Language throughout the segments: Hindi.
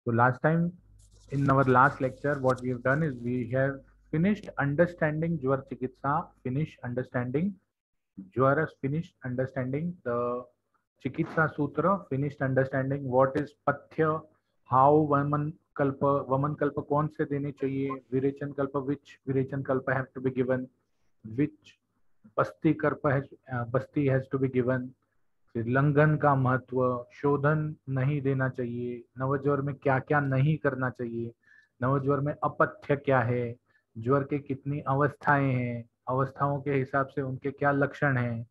So last time in our last lecture, what we have done is we have finished understanding Jwar Chikitsa, finished understanding Jwar, finished understanding the Chikitsa Sutra, finished understanding what is Pathya, how Vaman Kalpa कौन से देने चाहिए, Virechan Kalpa which Virechan Kalpa have to be given, which Basti has to be given, फिर लंघन का महत्व, शोधन नहीं देना चाहिए, नवज्वर में क्या क्या नहीं करना चाहिए, नवज्वर में अपथ्य क्या है, ज्वर के कितनी अवस्थाएं हैं, अवस्थाओं के हिसाब से उनके क्या लक्षण हैं.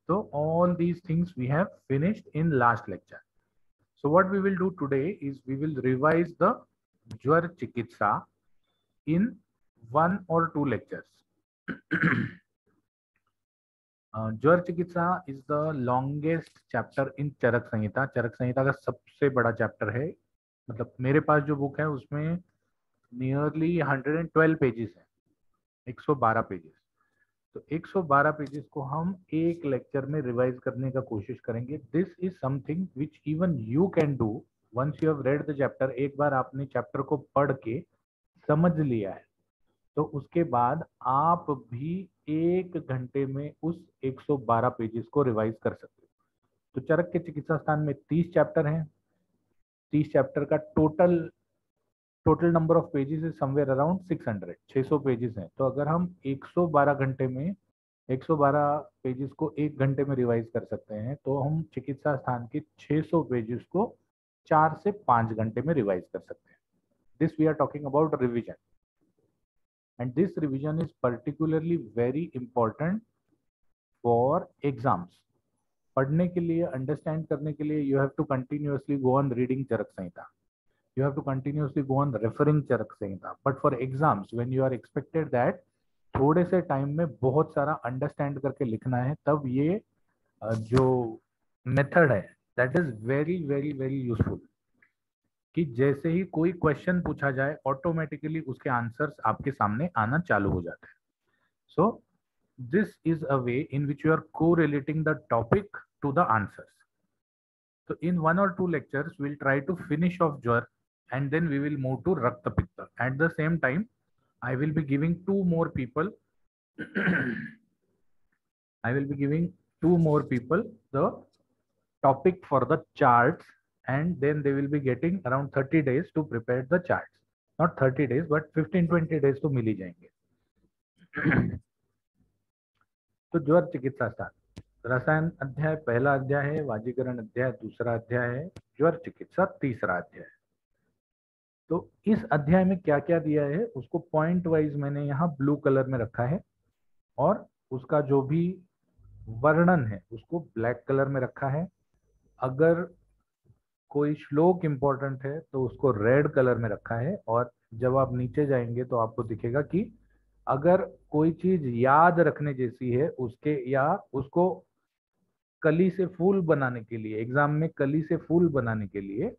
तो all these things we have finished in last lecture. So what we will do today is we will revise the Jwara Chikitsa in 1 or 2 lectures. Jwara Chikitsa is the longest chapter in Charaka Samhita. Charaka Samhita का सबसे बड़ा चैप्टर है. मतलब मेरे पास जो बुक है उसमें नियरली 112 पेजेस है, 112 पेजेस. तो 112 पेजेस को हम एक लेक्चर में रिवाइज करने का कोशिश करेंगे. This is something which even you can do once you have read the chapter. एक बार आपने चैप्टर को पढ़ के समझ लिया है तो उसके बाद आप भी 1 घंटे में उस 112 पेजेस को रिवाइज कर सकते हो. तो चरक के चिकित्सा स्थान में 30 चैप्टर हैं. 30 चैप्टर का total number of pages is somewhere around 600 pages हैं. तो अगर हम 112 घंटे में 112 पेजेस को 1 घंटे में रिवाइज कर सकते हैं तो हम चिकित्सा स्थान के 600 पेजेस को 4 से 5 घंटे में रिवाइज कर सकते हैं. This we are talking about revision. And this revision is particularly very important for exams. पढ़ने के लिए, अंडरस्टैंड करने के लिए you have to continuously go on reading Charak Samhita. You have to continuously go on referring Charak Samhita. But for exams, when you are expected that थोड़े से टाइम में बहुत सारा अंडरस्टैंड करके लिखना है, तब ये जो मेथड है that is very very very useful. कि जैसे ही कोई क्वेश्चन पूछा जाए ऑटोमेटिकली उसके आंसर्स आपके सामने आना चालू हो जाते हैं. So this is a way in which you are correlating the topic to the answers. So in 1 or 2 lectures we'll try to finish off Jwar and then we will move to Rakta Pitta. At the same time I will be giving two more people I will be giving 2 more people the topic for the charts, and then they will be getting around 30 days to prepare the charts. Not 30 days but 15-20 days तो मिल ही जाएंगे. तो ज्वर चिकित्सा स्थान, रसायन अध्याय पहला अध्याय है, वाजीकरण अध्याय दूसरा अध्याय है, ज्वर चिकित्सा तीसरा अध्याय है. तो इस अध्याय में क्या क्या दिया है उसको पॉइंट वाइज मैंने यहाँ ब्लू कलर में रखा है और उसका जो भी वर्णन है उसको ब्लैक कलर में रखा है. अगर कोई श्लोक इंपॉर्टेंट है तो उसको रेड कलर में रखा है. और जब आप नीचे जाएंगे तो आपको दिखेगा कि अगर कोई चीज याद रखने जैसी है उसके या उसको कली से फूल बनाने के लिए, एग्जाम में कली से फूल बनाने के लिए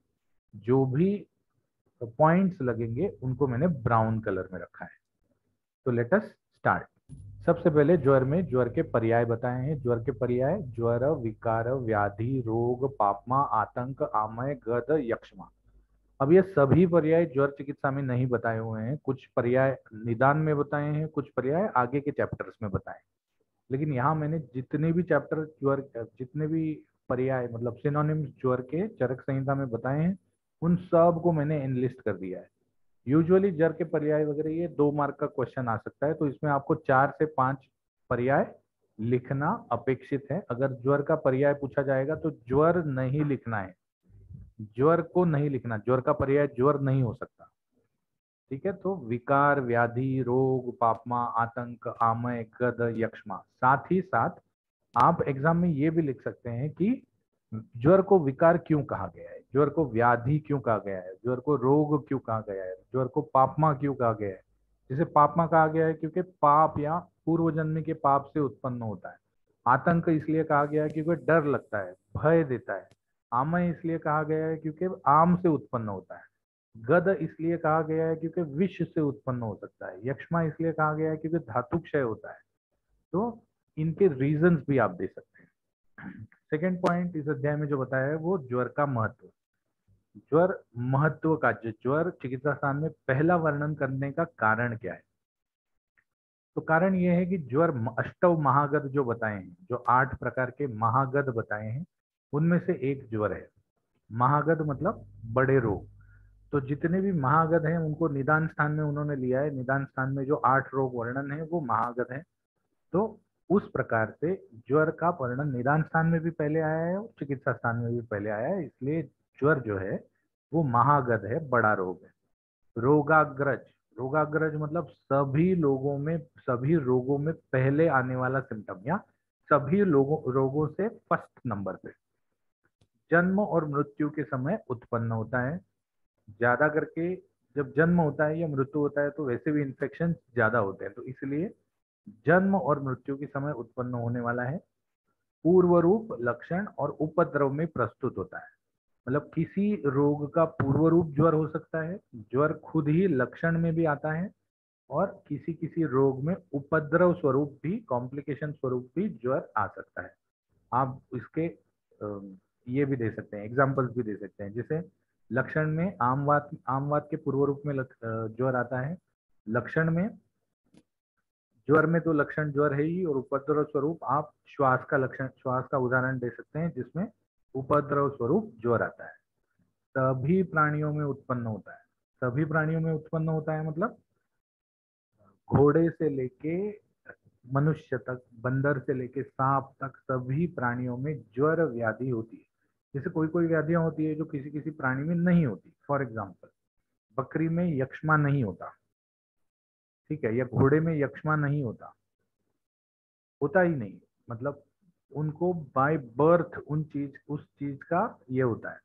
जो भी पॉइंट्स लगेंगे उनको मैंने ब्राउन कलर में रखा है. तो लेट अस स्टार्ट. सबसे पहले ज्वर में ज्वर के पर्याय बताए हैं. ज्वर के पर्याय ज्वर, विकार, व्याधि, रोग, पापमा, आतंक, आमय, गद, यक्षमा. अब ये सभी पर्याय ज्वर चिकित्सा में नहीं बताए हुए हैं. कुछ पर्याय निदान में बताए हैं, कुछ पर्याय आगे के चैप्टर्स में बताए. लेकिन यहाँ मैंने जितने भी चैप्टर ज्वर, जितने भी पर्याय मतलब सिनोनिम्स ज्वर के चरक संहिता में बताए हैं उन सब को मैंने एनलिस्ट कर दिया है. यूजुअली जर के पर्याय वगैरह ये 2 मार्क का क्वेश्चन आ सकता है, तो इसमें आपको 4 से 5 पर्याय लिखना अपेक्षित है. अगर ज्वर का पर्याय पूछा जाएगा तो ज्वर नहीं लिखना है, ज्वर को नहीं लिखना, ज्वर का पर्याय ज्वर नहीं हो सकता. ठीक है. तो विकार, व्याधि, रोग, पापमा, आतंक, आमय, गद, यक्षमा. साथ ही साथ आप एग्जाम में ये भी लिख सकते हैं कि ज्वर को विकार क्यों कहा गया है, ज्वर को व्याधि क्यों कहा गया है, ज्वर को रोग क्यों कहा गया है, ज्वर को पापमा क्यों कहा गया है. जिसे पापमा कहा गया है क्योंकि पाप या पूर्व जन्म के पाप से उत्पन्न होता है. आतंक इसलिए कहा गया है क्योंकि डर लगता है, भय देता है. आमय इसलिए कहा गया है क्योंकि आम से उत्पन्न होता है. गद इसलिए कहा गया है क्योंकि विष से उत्पन्न हो सकता है. यक्ष्मा इसलिए कहा गया है क्योंकि धातु क्षय होता है. तो इनके रीजंस भी आप दे सकते हैं. सेकेंड पॉइंट इस अध्याय में जो बताया है वो ज्वर का महत्व. ज्वर महत्व का, ज्वर चिकित्सा स्थान में पहला वर्णन करने का कारण क्या है? तो कारण ये है कि ज्वर अष्टव महागध जो बताए हैं, जो 8 प्रकार के महागध बताए हैं, उनमें से एक ज्वर है। महागध मतलब बड़े रोग। तो जितने भी महागध हैं उनको निदान स्थान में उन्होंने लिया है। निदान स्थान में जो 8 रोग वर्णन है वो महागध है। तो उस प्रकार से ज्वर का वर्णन निदान स्थान में भी पहले आया है और चिकित्सा स्थान में भी पहले आया है, इसलिए ज्वर जो है वो महागध है, बड़ा रोग है। रोगाग्रज, रोगाग्रज मतलब सभी लोगों में, सभी रोगों में पहले आने वाला सिम्टम, या सभी लोगों रोगों से फर्स्ट नंबर पे। जन्म और मृत्यु के समय उत्पन्न होता है। ज्यादा करके जब जन्म होता है या मृत्यु होता है तो वैसे भी इन्फेक्शन ज्यादा होते हैं, तो इसलिए जन्म और मृत्यु के समय उत्पन्न होने वाला है। पूर्व रूप, लक्षण और उपद्रव में प्रस्तुत होता है। मतलब किसी रोग का पूर्व रूप ज्वर हो सकता है, ज्वर खुद ही लक्षण में भी आता है, और किसी किसी रोग में उपद्रव स्वरूप भी, कॉम्प्लिकेशन स्वरूप भी ज्वर आ सकता है। आप इसके ये भी दे सकते हैं, एग्जाम्पल्स भी दे सकते हैं। जैसे लक्षण में आमवात के पूर्व रूप में ज्वर आता है। लक्षण में, ज्वर में तो लक्षण ज्वर है ही, और उपद्रव स्वरूप आप श्वास का लक्षण, श्वास का उदाहरण दे सकते हैं जिसमें उपद्रव स्वरूप ज्वर आता है। सभी प्राणियों में उत्पन्न होता है। सभी प्राणियों में उत्पन्न होता है मतलब घोड़े से लेके मनुष्य तक, बंदर से लेके सांप तक, सभी प्राणियों में ज्वर व्याधि होती है। जैसे कोई कोई व्याधियां होती है जो किसी किसी प्राणी में नहीं होती। फॉर एग्जाम्पल, बकरी में यक्ष्मा नहीं होता, ठीक है, या घोड़े में यक्ष्मा नहीं होता, होता ही नहीं। मतलब उनको बाय बर्थ उस चीज का ये होता है,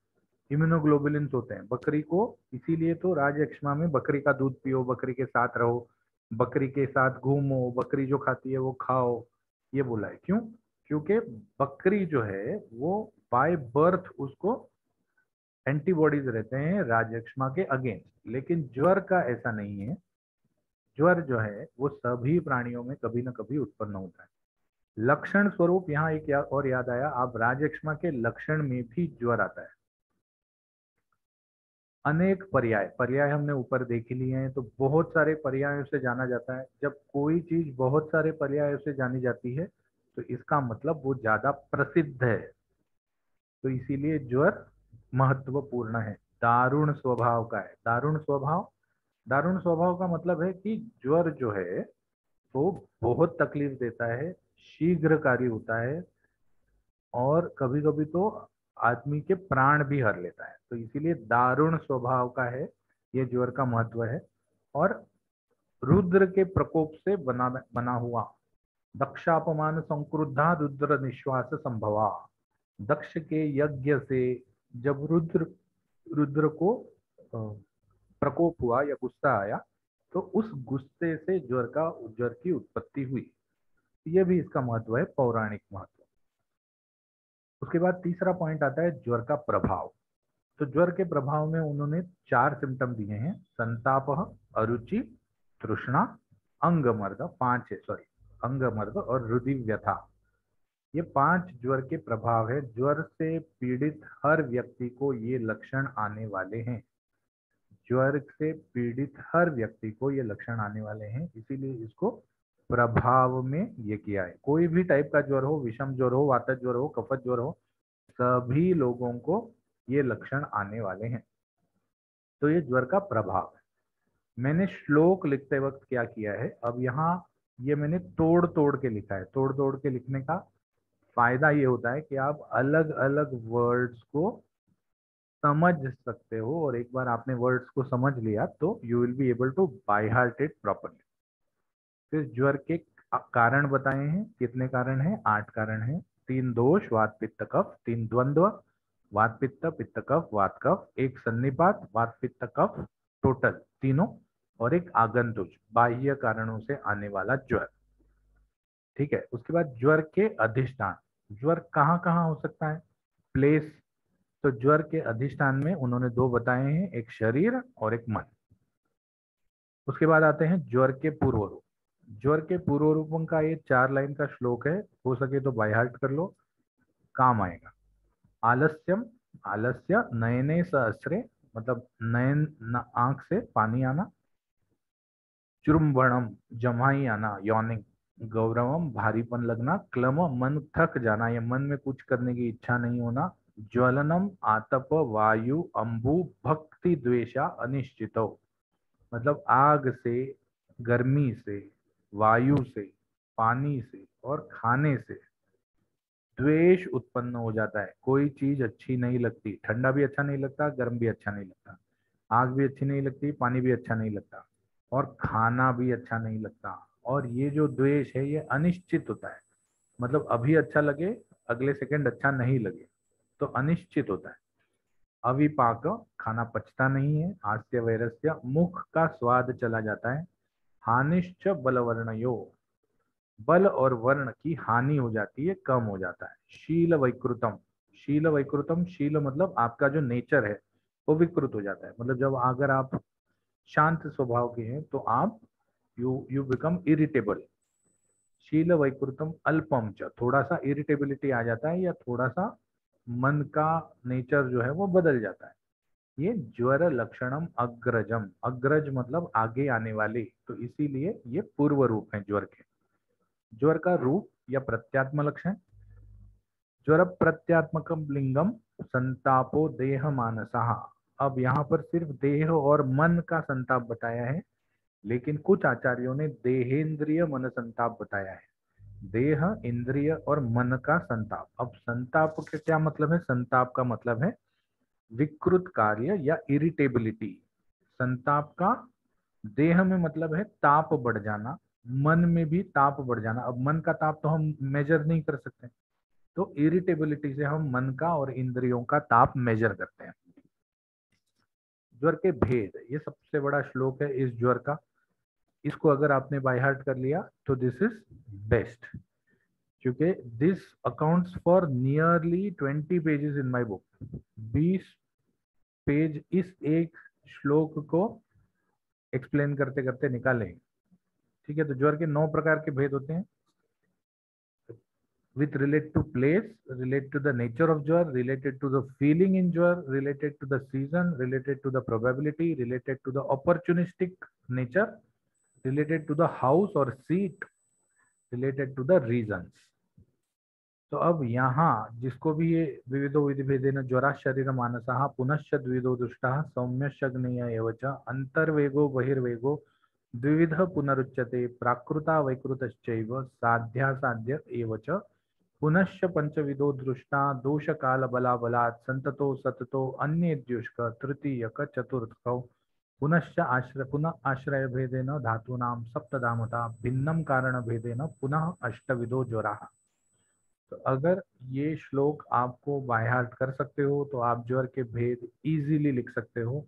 इम्यूनोग्लोबुलिन्स होते हैं बकरी को। इसीलिए तो राजयक्ष्मा में बकरी का दूध पियो, बकरी के साथ रहो, बकरी के साथ घूमो, बकरी जो खाती है वो खाओ, ये बोला है। क्यों? क्योंकि बकरी जो है वो बाय बर्थ उसको एंटीबॉडीज रहते हैं राजयक्ष्मा के अगेंस्ट। लेकिन ज्वर का ऐसा नहीं है। ज्वर जो है वो सभी प्राणियों में कभी ना कभी उत्पन्न होता है। लक्षण स्वरूप यहाँ एक और याद आया, आप राजयक्ष्मा के लक्षण में भी ज्वर आता है। अनेक पर्याय, पर्याय हमने ऊपर देख ही लिए हैं, तो बहुत सारे पर्यायों से जाना जाता है। जब कोई चीज बहुत सारे पर्यायों से जानी जाती है तो इसका मतलब वो ज्यादा प्रसिद्ध है, तो इसीलिए ज्वर महत्वपूर्ण है। दारुण स्वभाव का है। दारुण स्वभाव, दारुण स्वभाव का मतलब है कि ज्वर जो है वो बहुत तकलीफ देता है, शीघ्रकारी होता है, और कभी कभी तो आदमी के प्राण भी हर लेता है। तो इसीलिए दारुण स्वभाव का है, ये ज्वर का महत्व है। और रुद्र के प्रकोप से बना हुआ, दक्षापमान संक्रुद्धा रुद्र निश्वास संभवा। दक्ष के यज्ञ से जब रुद्र रुद्र को प्रकोप हुआ या गुस्सा आया, तो उस गुस्से से ज्वर की उत्पत्ति हुई। ये भी इसका महत्व है, पौराणिक महत्व। उसके बाद तीसरा पॉइंट आता है ज्वर का प्रभाव। तो ज्वर के प्रभाव में उन्होंने 4 सिम्टम दिए हैं: संताप, अरुचि, तृष्णा, अंगमर्द, 5 है सॉरी, अंगमर्द और रुधि व्यथा। ये 5 ज्वर के प्रभाव है। ज्वर से पीड़ित हर व्यक्ति को ये लक्षण आने वाले हैं। ज्वर से पीड़ित हर व्यक्ति को ये लक्षण आने वाले हैं, इसीलिए इसको प्रभाव में ये किया है। कोई भी टाइप का ज्वर हो, विषम ज्वर हो, वातज ज्वर हो, कफत ज्वर हो, सभी लोगों को ये लक्षण आने वाले हैं। तो ये ज्वर का प्रभाव है। मैंने श्लोक लिखते वक्त क्या किया है, अब यहाँ ये मैंने तोड़ तोड़ के लिखा है। तोड़ तोड़ के लिखने का फायदा ये होता है कि आप अलग अलग वर्ड्स को समझ सकते हो, और एक बार आपने वर्ड्स को समझ लिया तो you will be able to by heart it properly. फिर ज्वर के कारण बताए हैं। कितने कारण हैं? 8 कारण हैं। 3 दोष, वात पित्त कफ, 3 द्वंद्व, वात पित्त, पित्त कफ, वात कफ, एक सन्निपात, वात पित्त कफ, टोटल तीनों, और एक आगंतुक, बाह्य कारणों से आने वाला ज्वर। ठीक है। उसके बाद ज्वर के अधिष्ठान। ज्वर कहाँ कहाँ हो सकता है? प्लेस। तो ज्वर के अधिष्ठान में उन्होंने 2 बताए हैं, एक शरीर और एक मन। उसके बाद आते हैं ज्वर के पूर्व रूप। ज्वर के पूर्व रूपों का ये 4 लाइन का श्लोक है, हो सके तो बाय हार्ट कर लो, काम आएगा। आलस्यम, आलस्य, नयने सहस्रे मतलब नयन आंख से पानी आना, चुरुम्बणम जमाई आना यॉर्निंग, गौरवम भारीपन लगना, क्लम मन थक जाना या मन में कुछ करने की इच्छा नहीं होना, ज्वलनम आतप वायु अंबु भक्ति द्वेषा अनिश्चितो मतलब आग से, गर्मी से, वायु से, पानी से और खाने से द्वेष उत्पन्न हो जाता है। कोई चीज अच्छी नहीं लगती, ठंडा भी अच्छा नहीं लगता, गर्म भी अच्छा नहीं लगता, आग भी अच्छी नहीं लगती, पानी भी अच्छा नहीं लगता और खाना भी अच्छा नहीं लगता। और ये जो द्वेष है ये अनिश्चित होता है, मतलब अभी अच्छा लगे, अगले सेकंड अच्छा नहीं लगे, तो अनिश्चित होता है। अविपाक, खाना पचता नहीं है। हास्य वैरस्य, मुख का स्वाद चला जाता है। हानिश्च बलवर्णयो, बल और वर्ण की हानि हो जाती है, कम हो जाता है। शील वैकृतम, शील वैकृतम, शील मतलब आपका जो नेचर है वो विकृत हो जाता है। मतलब जब अगर आप शांत स्वभाव के हैं तो आप यू बिकम इरिटेबल। शील वैकृतम अल्पम च, थोड़ा सा इरिटेबिलिटी आ जाता है या थोड़ा सा मन का नेचर जो है वो बदल जाता है। ये ज्वर लक्षणम अग्रजम, अग्रज मतलब आगे आने वाले, तो इसीलिए ये पूर्व रूप है ज्वर के। ज्वर का रूप या प्रत्यात्म लक्षण, ज्वर प्रत्यात्मकम लिंगम संतापो देह मानसहा। अब यहाँ पर सिर्फ देह और मन का संताप बताया है, लेकिन कुछ आचार्यों ने देहेंद्रिय मन संताप बताया है। देह, इंद्रिय और मन का संताप। अब संताप का क्या मतलब है? संताप का मतलब है विकृत कार्य या इरिटेबिलिटी। संताप का देह में मतलब है ताप बढ़ जाना, मन में भी ताप बढ़ जाना। अब मन का ताप तो हम मेजर नहीं कर सकते, तो इरिटेबिलिटी से हम मन का और इंद्रियों का ताप मेजर करते हैं। ज्वर के भेद, ये सबसे बड़ा श्लोक है इस ज्वर का। इसको अगर आपने बाय हार्ट कर लिया तो दिस इज बेस्ट, क्योंकि this accounts for nearly 20 pages in my book. 20 page इस एक श्लोक को एक्सप्लेन करते करते निकालें। ठीक है, तो ज्वर के 9 प्रकार के भेद होते हैं। With relate to place, relate to the nature of jar, related to the feeling in jar, related to the season, related to the probability, related to the opportunistic nature, related to the house or seat, related to the reasons. तो अब यहाँ जिसको भी ये विविधो विधि भेदेन ज्वरा शरीर मानसः पुनश्च द्विविधो दुष्टः सौम्यशग्नेय एव च अंतर्वेगो बहिर्वेगो द्विविध पुनरुच्यते प्राकृता वैकृतश्चैव साध्यासाध्य एव च पुनश्च पंचविधो दृष्टा दोष काल बला बलात् संततो सततो अन्येद्युष्क तृतीयक चतुर्थकौ पुनश्च आश्रय पुनः आश्रय भेदेन धातूनां सप्तधामता भिन्नं कारण भेदेन पुनः अष्टविधो ज्वराः। तो अगर ये श्लोक आपको बाय हार्ट कर सकते हो तो आप ज्वर के भेद इजीली लिख सकते हो।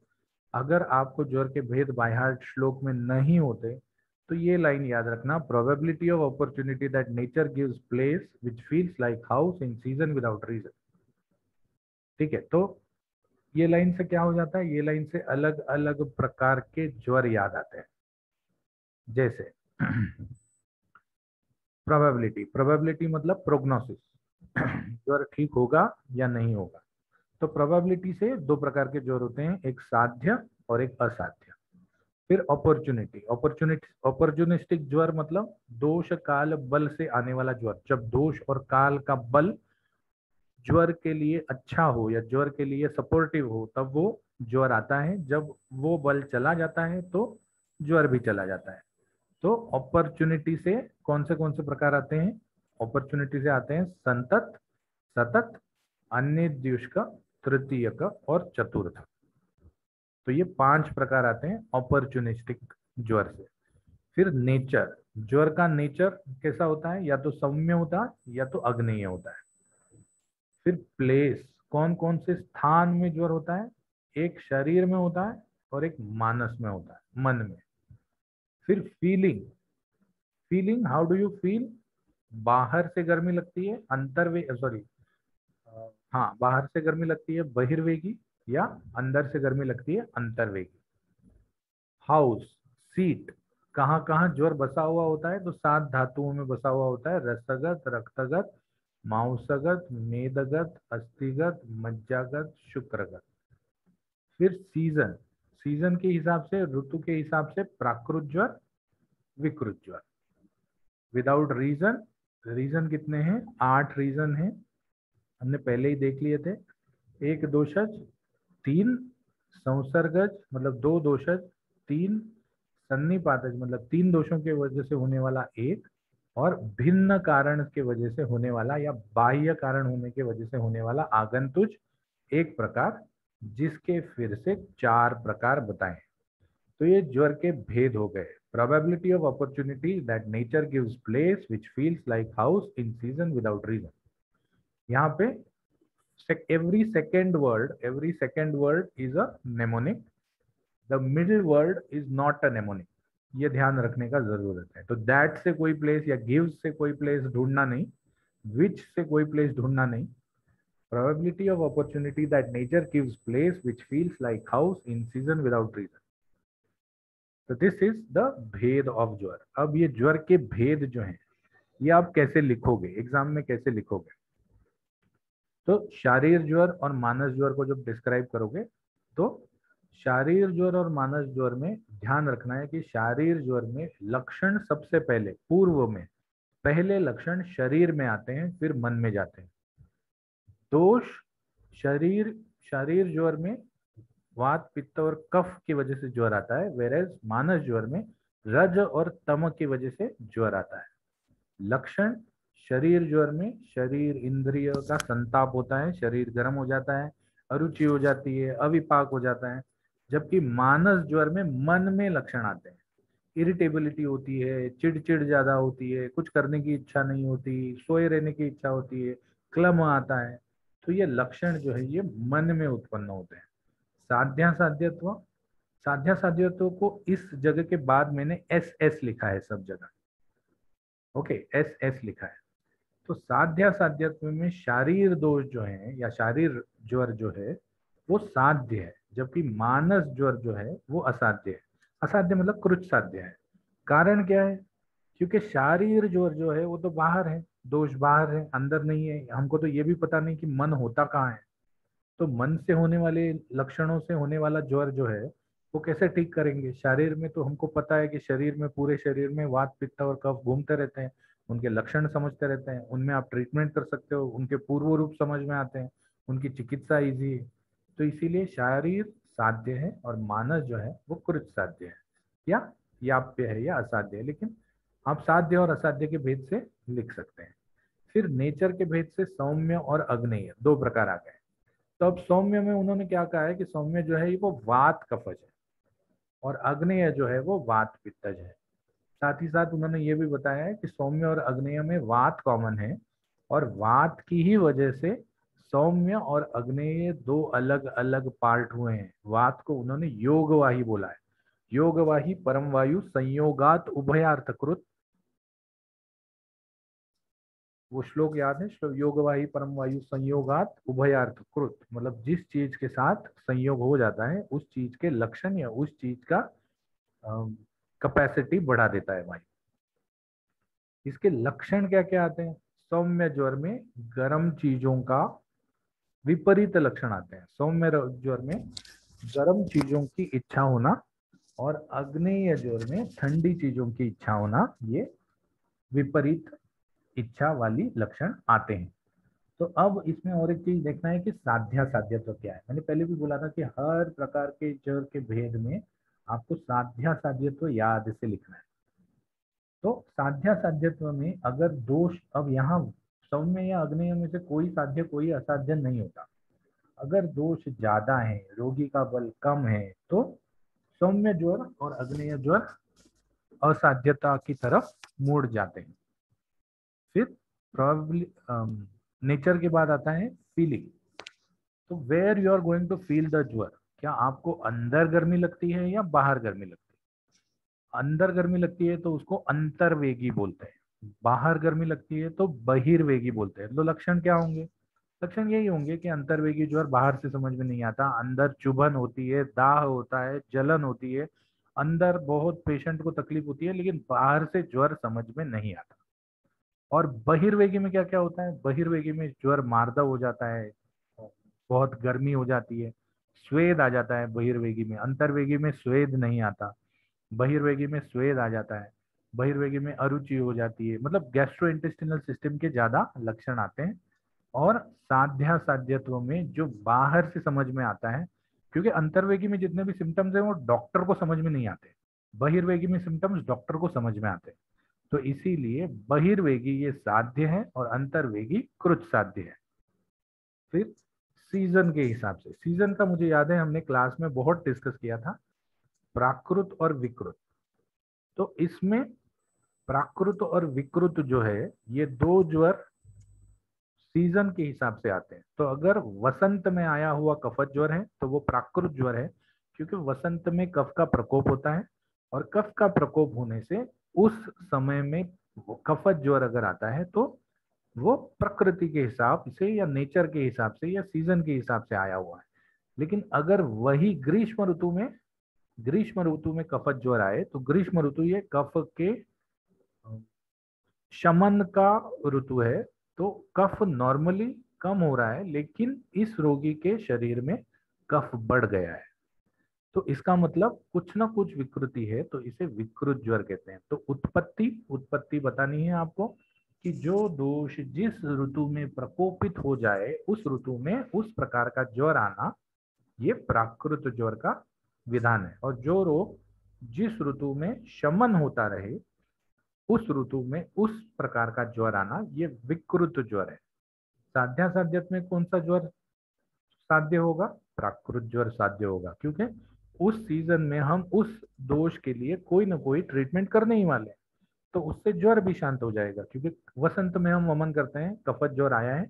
अगर आपको ज्वर के भेद बाय हार्ट श्लोक में नहीं होते तो ये लाइन याद रखना, probability of opportunity that nature gives place which feels like house in season without reason. ठीक है, तो ये लाइन से क्या हो जाता है, ये लाइन से अलग अलग प्रकार के ज्वर याद आते हैं। जैसे प्रोबेबिलिटी, प्रोबेबिलिटी मतलब प्रोग्नोसिस, ज्वर ठीक होगा या नहीं होगा। तो प्रोबेबिलिटी से 2 प्रकार के ज्वर होते हैं, एक साध्य और एक असाध्य। फिर अपॉर्चुनिटी, अपॉर्चुनिस्टिक ज्वर मतलब दोष काल बल से आने वाला ज्वर। जब दोष और काल का बल ज्वर के लिए अच्छा हो या ज्वर के लिए सपोर्टिव हो तब वो ज्वर आता है। जब वो बल चला जाता है तो ज्वर भी चला जाता है। तो अपॉर्चुनिटी से कौन से प्रकार आते हैं? अपॉर्चुनिटी से आते हैं संतत, सतत, अन्यद्युष्क, तृतीयक और चतुर्थ। तो ये 5 प्रकार आते हैं अपॉर्चुनिस्टिक ज्वर से। फिर नेचर, ज्वर का नेचर कैसा होता है? या तो सौम्य होता है या तो अग्नेय होता है। फिर प्लेस, कौन कौन से स्थान में ज्वर होता है? एक शरीर में होता है और एक मानस में होता है, मन में। फिर feeling, feeling how do you feel? बाहर से गर्मी लगती है, अंतर्वे सॉरी हाँ, बाहर से गर्मी लगती है बहिर्वेगी या अंदर से गर्मी लगती है अंतर्वेगी। हाउस, सीट, कहाँ कहाँ ज्वर बसा हुआ होता है? तो 7 धातुओं में बसा हुआ होता है, रसगत, रक्तगत, मांसगत, मेदगत, अस्थिगत, मज्जागत, शुक्रगत। फिर सीजन, सीजन के हिसाब से, ऋतु के हिसाब से प्राकृत ज्वर, विकृत ज्वर। विदाउट रीजन, रीजन कितने हैं? 8 रीजन हैं, हमने पहले ही देख लिए थे। 1 दोषज, 3 संसर्गज मतलब 2 दोषज, 3 सन्निपातज मतलब 3 दोषों के वजह से होने वाला 1, और भिन्न कारण के वजह से होने वाला या बाह्य कारण होने के वजह से होने वाला आगंतुज 1 प्रकार, जिसके फिर से 4 प्रकार बताए। तो ये ज्वर के भेद हो गए। Probability of opportunity that nature gives place which feels like house in season without reason. यहाँ पे every second word is a mnemonic, the middle word is not a mnemonic, ये ध्यान रखने का जरूरत है। तो दैट से कोई प्लेस या गिव्स से कोई प्लेस ढूंढना नहीं, विच से कोई प्लेस ढूंढना नहीं। Probability of opportunity that nature gives place which feels like house in season without reason. तो दिस इज द भेद ऑफ ज्वर। अब ये ज्वर के भेद जो हैं, ये आप कैसे लिखोगे, एग्जाम में कैसे लिखोगे? तो शारीर ज्वर और मानस ज्वर को जब डिस्क्राइब करोगे, तो शारीर ज्वर और मानस ज्वर में ध्यान रखना है कि शारीर ज्वर में लक्षण सबसे पहले पूर्व में, पहले लक्षण शरीर में आते हैं, फिर मन में जाते हैं। दोष शारीर ज्वर में वात, पित्त और कफ की वजह से ज्वर आता है, वेरेज मानस ज्वर में रज और तम की वजह से ज्वर आता है। लक्षण शरीर ज्वर में शरीर इंद्रिय का संताप होता है, शरीर गर्म हो जाता है, अरुचि हो जाती है, अविपाक हो जाता है। जबकि मानस ज्वर में मन में लक्षण आते हैं, इरिटेबिलिटी होती है, चिड़चिड़ ज्यादा होती है, कुछ करने की इच्छा नहीं होती, सोए रहने की इच्छा होती है, क्लम आता है। तो ये लक्षण जो है ये मन में उत्पन्न होते हैं। साध्यासाध्यत्व, साध्यासाध्यत्व को इस जगह के बाद मैंने एस एस लिखा है सब जगह, ओके, एस एस लिखा है। तो साध्यासाध्यत्व में शारीर दोष जो है या शारीर ज्वर जो है वो साध्य है, जबकि मानस ज्वर जो है वो असाध्य है। असाध्य मतलब कृत साध्य है। कारण क्या है? क्योंकि शारीर ज्वर जो है वो तो बाहर है, दोष बाहर है, अंदर नहीं है। हमको तो ये भी पता नहीं कि मन होता कहाँ है। तो मन से होने वाले लक्षणों से होने वाला ज्वर जो है वो कैसे ठीक करेंगे? शारीर में तो हमको पता है कि शरीर में, पूरे शरीर में वात, पित्त और कफ घूमते रहते हैं, उनके लक्षण समझते रहते हैं, उनमें आप ट्रीटमेंट कर सकते हो, उनके पूर्व रूप समझ में आते हैं, उनकी चिकित्सा इजी है। तो इसीलिए शारीर साध्य है और मानस जो है वो कृत साध्य है, या याप्य है या असाध्य है। लेकिन आप साध्य और असाध्य के भेद से लिख सकते हैं। फिर नेचर के भेद से सौम्य और अग्नेय 2 प्रकार आ गए। तो अब सौम्य में उन्होंने क्या कहा है कि सौम्य जो है वो वात कफज है, और अग्नेय जो है वो वात पित्तज है। साथ ही साथ उन्होंने ये भी बताया है कि सौम्य और अग्नेय में वात कॉमन है, और वात की ही वजह से सौम्य और अग्नेय 2 अलग अलग पार्ट हुए हैं। वात को उन्होंने योगवाही बोला है, योगवाही परम वायु संयोगात उभयार्थकृत। वो श्लोक याद है? श्लोक योगवाही परम वायु संयोगात उभयार्थ कृत, मतलब जिस चीज के साथ संयोग हो जाता है उस चीज के लक्षण या उस चीज का कैपेसिटी बढ़ा देता है वायु। इसके लक्षण क्या क्या आते हैं? सौम्य ज्वर में गर्म चीजों का विपरीत लक्षण आते हैं। सौम्य ज्वर में गर्म चीजों की इच्छा होना, और अग्नेय ज्वर में ठंडी चीजों की इच्छा होना, ये विपरीत इच्छा वाली लक्षण आते हैं। तो अब इसमें और एक चीज देखना है कि साध्यासाध्यत्व क्या है। मैंने पहले भी बोला था कि हर प्रकार के ज्वर के भेद में आपको साध्यासाध्यत्व याद से लिखना है। तो साध्यासाध्यत्व में अगर दोष, अब यहाँ सौम्य या अग्नेय में से कोई साध्य कोई असाध्य नहीं होता। अगर दोष ज्यादा है, रोगी का बल कम है, तो सौम्य ज्वर और अग्नेय ज्वर असाध्यता की तरफ मुड़ जाते हैं। फिर प्रोबेबली नेचर के बाद आता है फीलिंग। तो where you are going to feel the ज्वर, क्या आपको अंदर गर्मी लगती है या बाहर गर्मी लगती है? अंदर गर्मी लगती है तो उसको अंतर्वेगी बोलते हैं, बाहर गर्मी लगती है तो बहिर्वेगी बोलते हैं। तो लक्षण क्या होंगे? लक्षण यही होंगे कि अंतर्वेगी ज्वर बाहर से समझ में नहीं आता, अंदर चुभन होती है, दाह होता है, जलन होती है, अंदर बहुत पेशेंट को तकलीफ होती है, लेकिन बाहर से ज्वर समझ में नहीं आता। और बहिर्वेगी में क्या क्या होता है? बहिर्वेगी में ज्वर मारदा हो जाता है, बहुत गर्मी हो जाती है, स्वेद आ जाता है बहिर्वेगी में। अंतर्वेगी में स्वेद नहीं आता, बहिर्वेगी में स्वेद आ जाता है। बहिर्वेगी में अरुचि हो जाती है, मतलब गैस्ट्रो इंटेस्टिनल सिस्टम के ज्यादा लक्षण आते हैं। और साध्यत्व में जो बाहर से समझ में आता है, क्योंकि अंतर्वेगी में जितने भी सिम्टम्स हैं वो डॉक्टर को समझ में नहीं आते, बहिर्वेगी में सिम्टम्स डॉक्टर को समझ में आते हैं। तो इसीलिए बहिर्वेगी ये साध्य है और अंतर्वेगी कृत साध्य है। फिर सीजन के हिसाब से, सीजन का मुझे याद है हमने क्लास में बहुत डिस्कस किया था, प्राकृत और विकृत। तो इसमें प्राकृत और विकृत जो है, ये दो ज्वर सीजन के हिसाब से आते हैं। तो अगर वसंत में आया हुआ कफत ज्वर है तो वो प्राकृत ज्वर है, क्योंकि वसंत में कफ का प्रकोप होता है, और कफ का प्रकोप होने से उस समय में कफत ज्वर अगर आता है तो वो प्रकृति के हिसाब से या नेचर के हिसाब से या सीजन के हिसाब से आया हुआ है। लेकिन अगर वही ग्रीष्म ऋतु में कफत ज्वर आए तो ग्रीष्म ऋतु ये कफ के शमन का ऋतु है। तो कफ नॉर्मली कम हो रहा है, लेकिन इस रोगी के शरीर में कफ बढ़ गया है, तो इसका मतलब कुछ ना कुछ विकृति है, तो इसे विकृत ज्वर कहते हैं। तो उत्पत्ति बतानी है आपको कि जो दोष जिस ऋतु में प्रकोपित हो जाए उस ऋतु में उस प्रकार का ज्वर आना, ये प्राकृत ज्वर का विधान है। और जो रोग जिस ऋतु में शमन होता रहे उस ऋतु में उस प्रकार का ज्वर आना, ये विकृत ज्वर है। साध्यासाध्यत में कौन सा ज्वर साध्य होगा? प्राकृत ज्वर साध्य होगा, क्योंकि उस सीजन में हम उस दोष के लिए कोई ना कोई ट्रीटमेंट करने ही वाले हैं, तो उससे ज्वर भी शांत हो जाएगा। क्योंकि वसंत में हम वमन करते हैं, कफत ज्वर आया है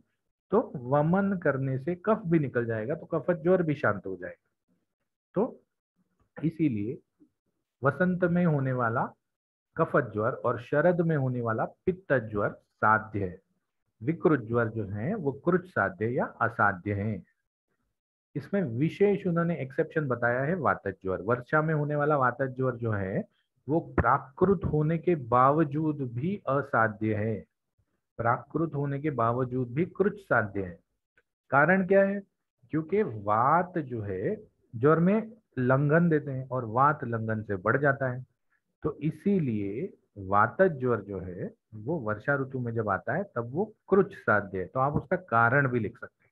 तो वमन करने से कफ भी निकल जाएगा, तो कफत ज्वर भी शांत हो जाएगा। तो इसीलिए वसंत में होने वाला कफत ज्वर और शरद में होने वाला पित्त ज्वर साध्य है। विकृत ज्वर जो है वो कृत साध्य या असाध्य है। इसमें विशेष उन्होंने एक्सेप्शन बताया है वातज ज्वर। वर्षा में होने वाला वातज ज्वर जो है वो प्राकृत होने के बावजूद भी असाध्य है, प्राकृत होने के बावजूद भी कृत साध्य है। कारण क्या है? क्योंकि वात जो है ज्वर में लंघन देते हैं और वात लंघन से बढ़ जाता है, तो इसीलिए वातज ज्वर जो है वो वर्षा ऋतु में जब आता है तब वो कृच साध्य है। तो आप उसका कारण भी लिख सकते हैं।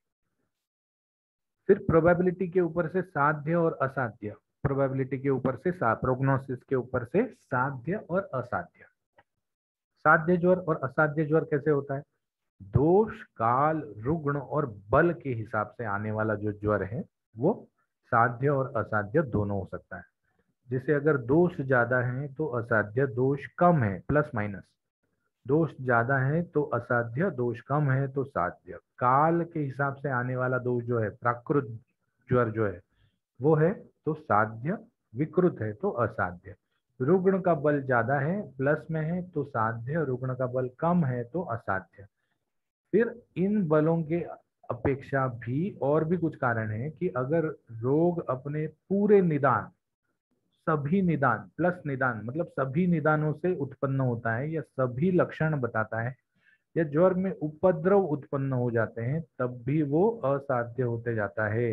फिर प्रोबेबिलिटी के ऊपर से साध्य और असाध्य, प्रोबेबिलिटी के ऊपर से प्रोग्नोसिस के ऊपर से साध्य और असाध्य। साध्य ज्वर और असाध्य ज्वर कैसे होता है? दोष काल रुग्ण और बल के हिसाब से आने वाला जो ज्वर है वो साध्य और असाध्य दोनों हो सकता है। जैसे अगर दोष ज्यादा है तो असाध्य, दोष कम है प्लस माइनस, दोष ज्यादा है तो असाध्य, दोष कम है तो साध्य। काल के हिसाब से आने वाला दोष जो है प्राकृत ज्वर जो है वो है तो साध्य, विकृत है तो असाध्य। रुग्ण का बल ज्यादा है प्लस में है तो साध्य, रुग्ण का बल कम है तो असाध्य। फिर इन बलों के अपेक्षा भी और भी कुछ कारण है कि अगर रोग अपने पूरे निदान, सभी निदान प्लस निदान मतलब सभी निदानों से उत्पन्न होता है या सभी लक्षण बताता है या ज्वर में उपद्रव उत्पन्न हो जाते हैं, तब भी वो असाध्य होते जाता है।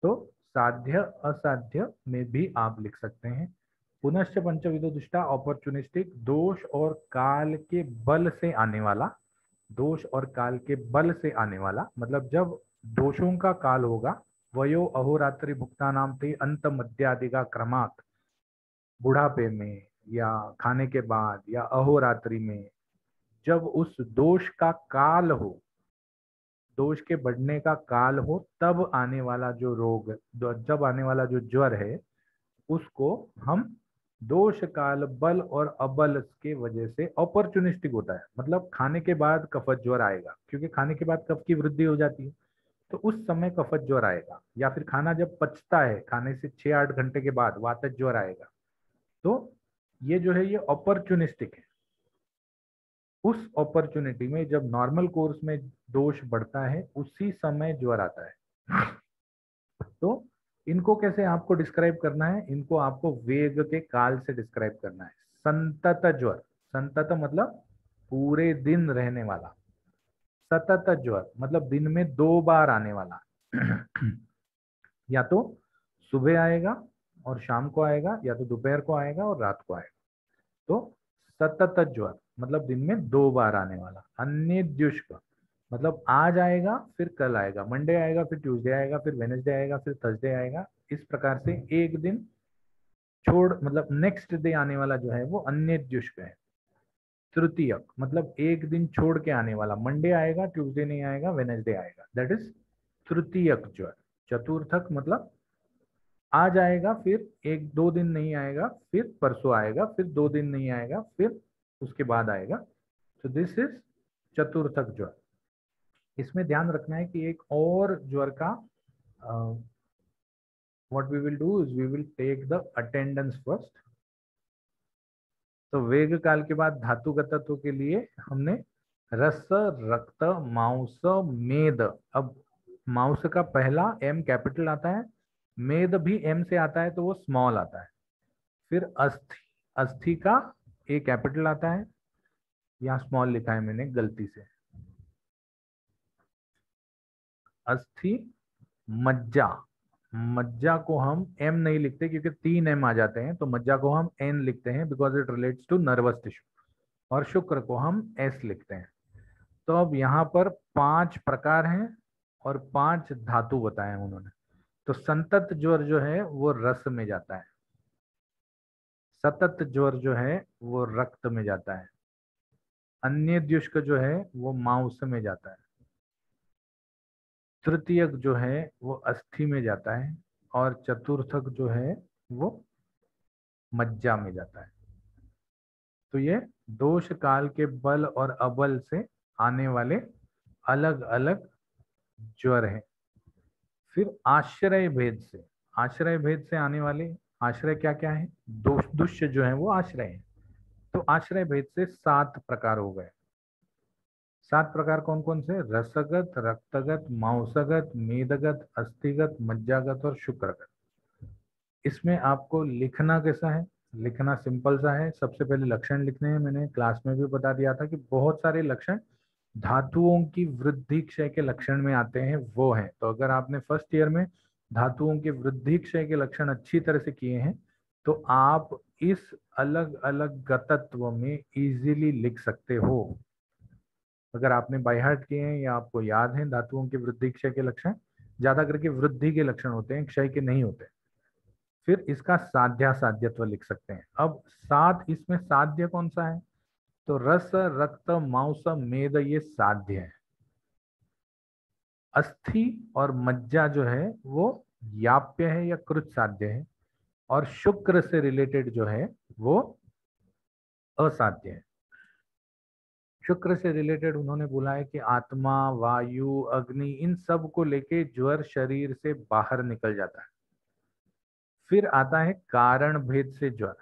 तो साध्य असाध्य में भी आप लिख सकते हैं। पुनश्च पंचविधो दुष्टा अपॉर्चुनिस्टिक, दोष और काल के बल से आने वाला, दोष और काल के बल से आने वाला मतलब जब दोषों का काल होगा, वयो अहोरात्रि भुक्ता नाम थे अंत मध्यादिगा क्रमात्, बुढ़ापे में या खाने के बाद या अहोरात्रि में, जब उस दोष का काल हो, दोष के बढ़ने का काल हो, तब आने वाला जो रोग, जब आने वाला जो ज्वर है उसको हम दोष काल बल और अबल के वजह से अपॉर्चुनिस्टिक होता है। मतलब खाने के बाद कफत ज्वर आएगा, क्योंकि खाने के बाद कफ की वृद्धि हो जाती है, तो उस समय कफत ज्वर आएगा। या फिर खाना जब पचता है, खाने से 6-8 घंटे के बाद वातज ज्वर आएगा। तो ये जो है ये अपॉर्चुनिस्टिक है। उस अपॉर्चुनिटी में जब नॉर्मल कोर्स में दोष बढ़ता है उसी समय ज्वर आता है। तो इनको कैसे आपको डिस्क्राइब करना है? इनको आपको वेग के काल से डिस्क्राइब करना है। संतत ज्वर, संतत मतलब पूरे दिन रहने वाला। सतत ज्वर मतलब दिन में 2 बार आने वाला। या तो सुबह आएगा और शाम को आएगा, या तो दोपहर को आएगा और रात को आएगा। तो सतत ज्वर मतलब दिन में 2 बार आने वाला। अन्यद्युष्क मतलब आज आएगा फिर कल आएगा, मंडे आएगा फिर ट्यूसडे आएगा फिर वेनेसडे आएगा फिर थर्सडे आएगा, इस प्रकार से एक दिन छोड़ मतलब नेक्स्ट डे आने वाला जो है वो अन्यद्युष्क है। तृतीयक मतलब एक दिन छोड़ के आने वाला, मंडे आएगा ट्यूसडे नहीं आएगा वेनेसडे आएगा, दैट इज तृतीयक ज्वर। चतुर्थक मतलब आज आएगा फिर एक दो दिन नहीं आएगा, फिर परसों आएगा फिर 2 दिन नहीं आएगा, फिर उसके बाद आएगा। तो दिस इज चतुर्थक ज्वर। इसमें ध्यान रखना है कि एक और ज्वर का what we will do is we will take the attendance first. तो वेग काल के बाद धातुगत तत्व के लिए हमने रस, रक्त, मांस, मेद। अब मांस का पहला एम कैपिटल आता है, मेद भी एम से आता है तो वो स्मॉल आता है। फिर अस्थि, अस्थि का ए कैपिटल आता है, यहाँ स्मॉल लिखा है मैंने गलती से। अस्थि, मज्जा, मज्जा को हम एम नहीं लिखते क्योंकि 3 एम आ जाते हैं, तो मज्जा को हम एन लिखते हैं because it relates to nervous tissue. और शुक्र को हम एस लिखते हैं। तो अब यहाँ पर 5 प्रकार हैं और 5 धातु बताए हैं उन्होंने। तो संतत ज्वर जो है वो रस में जाता है, सतत ज्वर जो है वो रक्त में जाता है, अन्यद्युष्क जो है वो मांस में जाता है, तृतीयक जो है वो अस्थि में जाता है, और चतुर्थक जो है वो मज्जा में जाता है। तो ये दोष काल के बल और अबल से आने वाले अलग अलग ज्वर हैं। फिर आश्रय भेद से, आश्रय भेद से आने वाले आश्रय क्या क्या है, दोष दुष्य जो है वो आश्रय है। तो आश्रय भेद से 7 प्रकार हो गए। 7 प्रकार कौन कौन से, रसगत, रक्तगत, मांसगत, मेदगत, अस्थिगत, मज्जागत और शुक्रगत। इसमें आपको लिखना कैसा है, लिखना सिंपल सा है। सबसे पहले लक्षण लिखने हैं, मैंने क्लास में भी बता दिया था कि बहुत सारे लक्षण धातुओं की वृद्धि क्षय के लक्षण में आते हैं, वो हैं। तो अगर आपने फर्स्ट ईयर में धातुओं के वृद्धि क्षय के लक्षण अच्छी तरह से किए हैं तो आप इस अलग अलग गतत्व में इजीली लिख सकते हो। अगर आपने बाय हार्ट किए हैं या आपको याद है धातुओं के वृद्धि क्षय के लक्षण, ज्यादा करके वृद्धि के लक्षण होते हैं, क्षय के नहीं होते। फिर इसका साध्या साध्यत्व लिख सकते हैं। अब 7, इसमें साध्य कौन सा है, तो रस, रक्त, मांस, मेद ये साध्य है। अस्थि और मज्जा जो है वो याप्य है या कृत साध्य है, और शुक्र से रिलेटेड जो है वो असाध्य है। शुक्र से रिलेटेड उन्होंने बोला है कि आत्मा, वायु, अग्नि इन सब को लेके ज्वर शरीर से बाहर निकल जाता है। फिर आता है कारण भेद से ज्वर।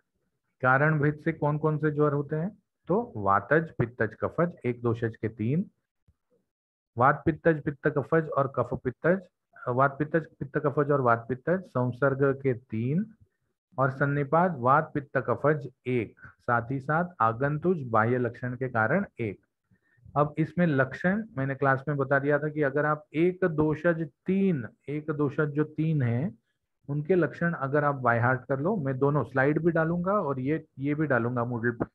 कारण भेद से कौन कौन से ज्वर होते हैं, तो वातज, पित्तज, कफज, एक दोषज के 3, वात पित्तज पित्त कफज और कफ पित्तज, वात पित्तज पित्त कफज और वात पित्तज संसर्ग के 3, और सन्निपात वात पित्त कफज 1, साथ ही साथ आगंतुज बाह्य लक्षण के कारण 1। अब इसमें लक्षण मैंने क्लास में बता दिया था कि अगर आप एक दोषज 3, एक दोषज जो 3 है उनके लक्षण अगर आप बाय हार्ट कर लो, मैं दोनों स्लाइड भी डालूंगा और ये भी डालूंगा मूडल पर।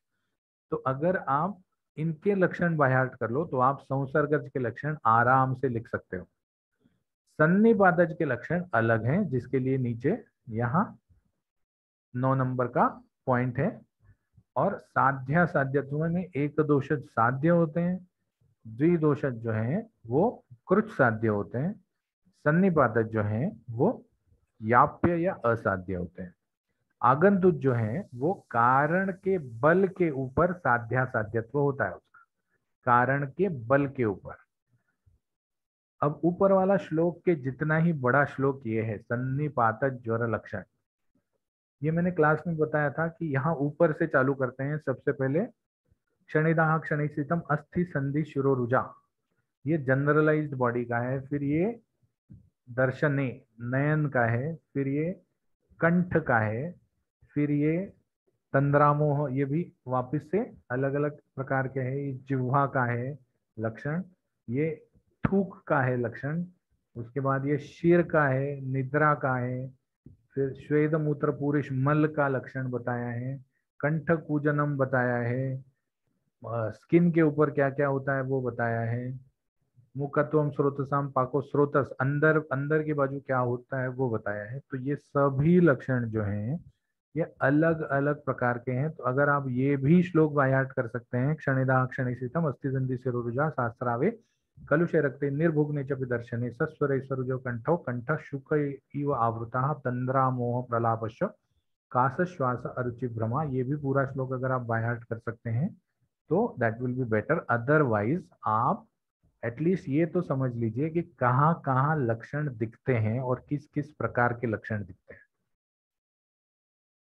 तो अगर आप इनके लक्षण बाय हार्ट कर लो तो आप संसर्गज के लक्षण आराम से लिख सकते हो। सन्निपातज के लक्षण अलग हैं, जिसके लिए नीचे यहाँ 9 नंबर का पॉइंट है। और साध्या साध्यत्व में एक दोषज साध्य होते हैं, द्विदोषज जो है वो कृत साध्य होते हैं, सन्निपातज जो है वो याप्य या असाध्य होते हैं। आगंतुक जो है वो कारण के बल के ऊपर साध्या साध्यत्व होता है उसका, कारण के बल के ऊपर। अब ऊपर वाला श्लोक के जितना ही बड़ा श्लोक ये है, सन्निपातज ज्वर लक्षण, ये मैंने क्लास में बताया था कि यहाँ ऊपर से चालू करते हैं। सबसे पहले क्षणिदाह क्षणिसितम अस्थि संधि शिरोरुजा, ये जनरलाइज्ड बॉडी का है। फिर ये दर्शने नयन का है, फिर ये कंठ का है, फिर ये तंद्रामोह ये भी वापस से अलग अलग प्रकार के है। ये जिह्वा का है लक्षण, ये थूक का है लक्षण, उसके बाद ये शीर का है, निद्रा का है, फिर श्वेत मूत्र पुरुष मल का लक्षण बताया है, कंठ कूजनम बताया है, स्किन के ऊपर क्या क्या होता है वो बताया है, मुखत्वम स्रोतसाम पाको स्रोतस अंदर अंदर की बाजू क्या होता है वो बताया है। तो ये सभी लक्षण जो हैं ये अलग अलग प्रकार के हैं। तो अगर आप ये भी श्लोक बायाट कर सकते हैं, क्षणिदा क्षणिशितम अस्ति संधि सिरुजा शास्त्रावे कलुषे रक्ते निर्भुग्ने च दर्शने सस्वरे स्वरुजो कंठो कंठ शुक इव आवृता तंद्रा मोह प्रलापश्च कास श्वास अरुचि भ्रमा, ये भी पूरा श्लोक अगर आप बायाट कर सकते हैं तो that will be better. Otherwise आप एटलीस्ट ये तो समझ लीजिए कि कहाँ कहाँ लक्षण दिखते हैं और किस किस प्रकार के लक्षण दिखते हैं।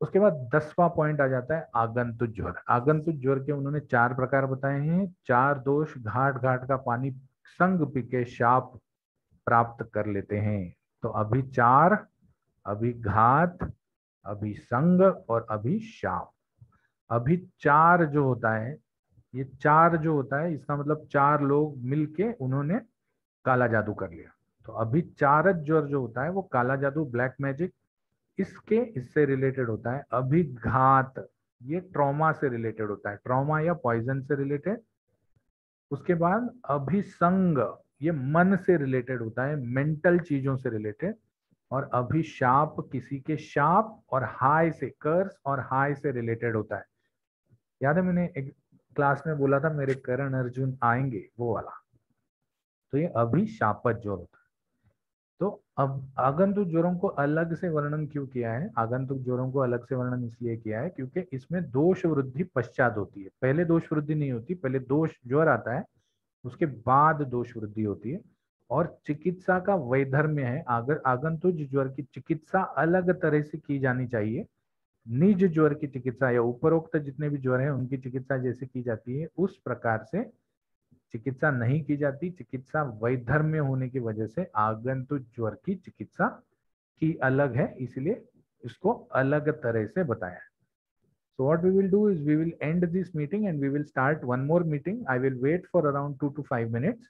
उसके बाद 10वां पॉइंट आ जाता है आगंतुक ज्वर। आगंतुक ज्वर के उन्होंने 4 प्रकार बताए हैं। 4 दोष घाट घाट का पानी संग पी के शाप प्राप्त कर लेते हैं। तो अभी 4, अभिघात, अभिसंग और अभिशाप। अभी 4 जो होता है, ये 4 जो होता है इसका मतलब 4 लोग मिलके उन्होंने काला जादू कर लिया। तो अभी चारज ज्वर जो होता है वो काला जादू, ब्लैक मैजिक, इससे रिलेटेड होता है। अभिघात ये ट्रॉमा से रिलेटेड होता है, ट्रॉमा या पॉइजन से रिलेटेड। उसके बाद अभिसंग ये मन से रिलेटेड होता है, मेंटल चीजों से रिलेटेड। और अभिशाप किसी के शाप और हाय से, कर्स और हाय से रिलेटेड होता है। याद है मैंने एक क्लास में बोला था मेरे करण अर्जुन आएंगे, वो वाला। तो ये अभिशापत ज्वर होता है। तो अब आगंतुक ज्वरों को अलग से वर्णन क्यों किया है? आगंतुक ज्वरों को अलग से वर्णन इसलिए किया है क्योंकि इसमें दोष वृद्धि पश्चात होती है, पहले दोष वृद्धि नहीं होती। पहले दोष ज्वर आता है, उसके बाद दोष वृद्धि होती है। और चिकित्सा का वैधर्म्य है, अगर आगंतुक ज्वर की चिकित्सा अलग तरह से की जानी चाहिए। निज ज्वर की चिकित्सा या उपरोक्त जितने भी ज्वर हैं उनकी चिकित्सा जैसे की जाती है उस प्रकार से चिकित्सा नहीं की जाती। चिकित्सा वैधर्म्य होने की वजह से आगंतुक ज्वर की चिकित्सा की अलग है, इसलिए इसको अलग तरह से बताया है। So what we will do is we will end this meeting and we will start one more meeting. I will wait for around 2 to 5 minutes.